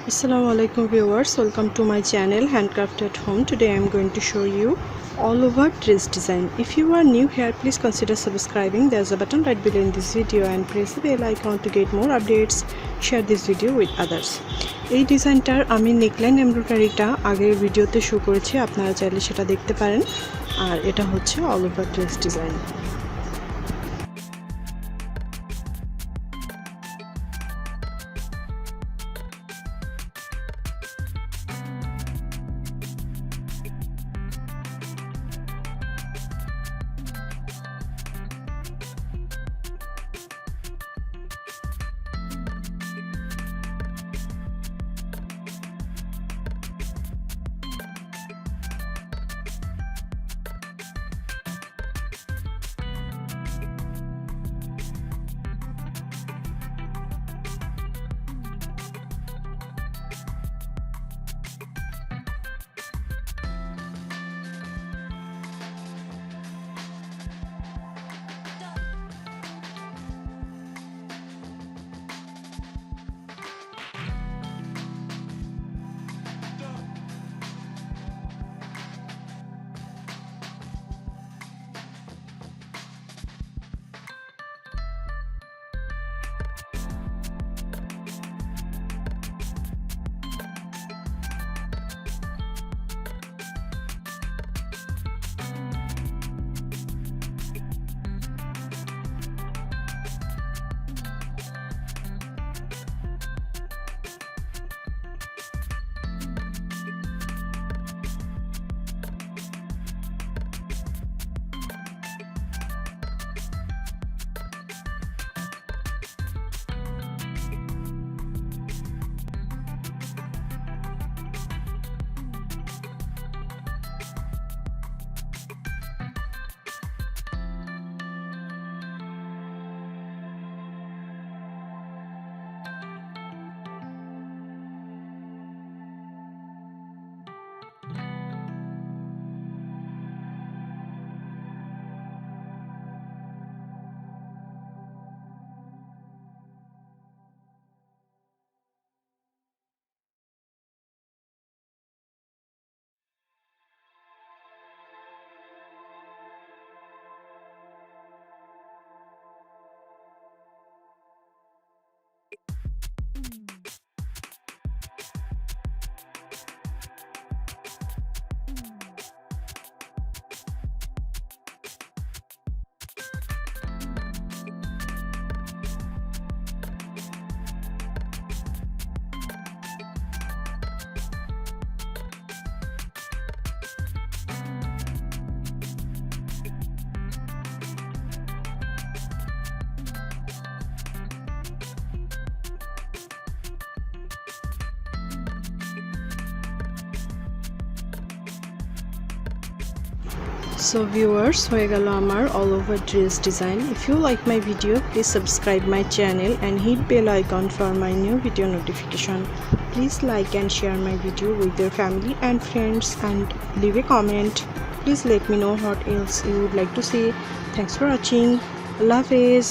Assalamu alaikum viewers, welcome to my channel Handcraft at Home. Today I am going to show you all over dress design. If you are new here, please consider subscribing. There's a button right below in this video and press the bell icon to get more updates. Share this video with others. এই ডিজাইনটার আমি neckline এমব্রয়ডারিটা আগের ভিডিওতে show করেছি, আপনারা চাইলে সেটা দেখতে পারেন। আর এটা হচ্ছে all over dress design. So viewers, হয়ে গেল আমার all over dress design. If you like my video, please subscribe my channel and hit bell icon for my new video notification. Please like and share my video with your family and friends and leave a comment. Please let me know what else you would like to see. Thanks for watching. Allah Hafiz.